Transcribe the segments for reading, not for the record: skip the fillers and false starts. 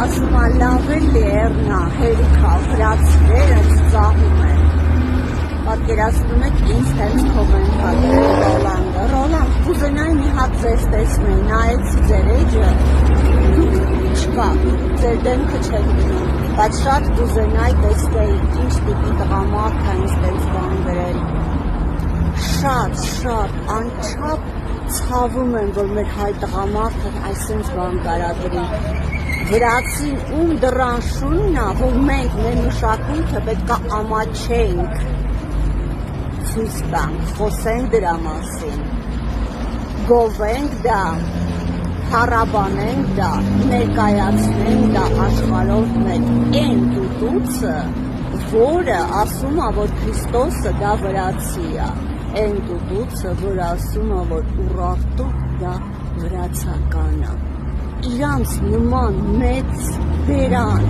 ասում է լավ է լեռնա, հերիքա, վրացիները ծաղում են։ Պատկերացնում եք ինձ հենց կոմենտատորը Ռոլանդը։ Ռոլանդ, կուզենայի մի հատ ձեզ տեսնեի, նայեցի ձեր էջը, չկա, ձեր դեմքը չեք դնում, բայց շատ կուզենայի տեսնեի ինչ տիպի տղամարդ է ինձ տենց բան գրել։ Շատ, անչափ ցավում եմ, որ մեր հայ տղամարդը այսպես բան կարադրի։ Վրացին ում դռան շունն է, որ մենք մեր մշակույթը պետք է ամաչենք, ցույց տանք, խոսենք դրա մասին, գովենք դա, փառաբանենք դա, ներկայացնենք դա աշխարհով մեկ այն տուտուցը, որը ասում է, որ Քրիստոսը դա վրացի է, այն տուտուցը, որ ասում է, որ Ուրարտու դա վրացական է։ Իրանց նման մեծ բերան,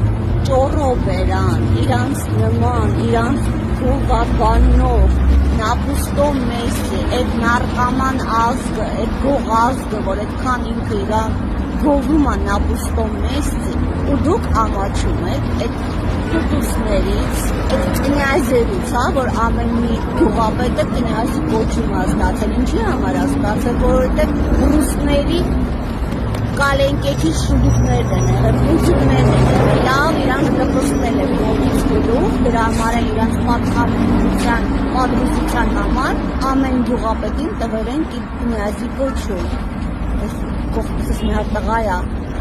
ճոռո բերան, իրանց նման, իրանց գովաբանով, Նապուստո Մեսսի, այդ նարկաման ազգը, այդ գող ազգը, որ այդքան ինքը իրան գովում է Նապուստո Մեսսի, ու դուք ամաչում եք այդ տուտուսներից, այդ կնյազերից, որ ամեն մի գյուղապետը կնյազի կոչում է ստացել, ինչի համար է ստացել, որովհետև ռուսների կալենկեքի շուլուկներն են եղել, բուծուկներն են եղել, լավ իրանք դպրստել են ողից գլուխ, դրա համար է իրանք պատրուզության համար ամեն գյուղապետին տվել են կնյազի կոչում։ Այս կողքից մի հատ տղա է,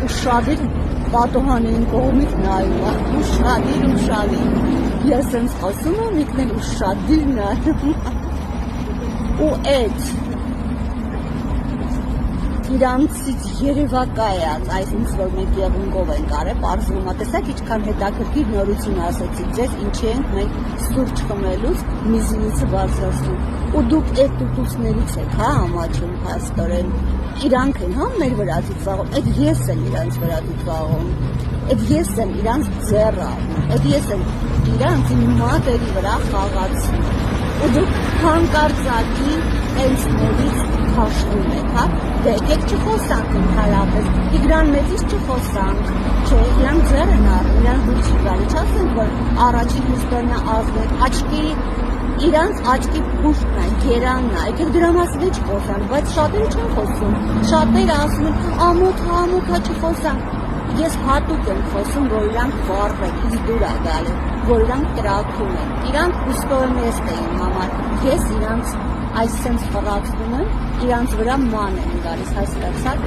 ուշադիր պատոհանին կողմից նայում է, ուշադիր, ես ինձ խոսում եմ, ինքն ուշադիր նայում, ու այդ իրանցից երևակայած, այս ինձ որ մենք եղունգով ենք արել, պարզվում է, տեսակ ինչքան հետաքրքիր նորություն ասեցիք ձեզ, ինչի ենք մենք սուրճ խմելուց միզինիցը բարձրացնում, ու դուք այդ տուտուսներից եք, հա, ամաչում փաստորեն, իրանք են, հա, մեր վրացի ծաղում, այդ ես եմ իրանց վրացի ծաղում, այդ ես եմ իրանց ձեռը, այդ ես եմ իրանց իմ մատերի վրա խաղացում, ու դուք հանկարծակի այնցներից հաշվում եք, հա, դե եկեք չխոսանք ընդհանրապես, Տիգրան մեծից չխոսանք, չէ, իրան ձեր են առնում, իրան դուր չի գալի, չասենք, որ առաջին հուստորնա ազգ է, իրանց աչքի պուշտն է, գերանն է, եկեք դրա մասին չխոսանք, բայց շատերը չեն խոսում, շատերը ասում են, ամոթա չխոսանք, ես հատուկ եմ խոսում, որ իրանք վառ են, ինձ դուր է գալի, որ իրանք տրաքում են, իրանք հուստորնեստ է իմ համար, ես իրանց այսպես խրացնում եմ, իրանց վրա ման են գալիս, հասկացաք,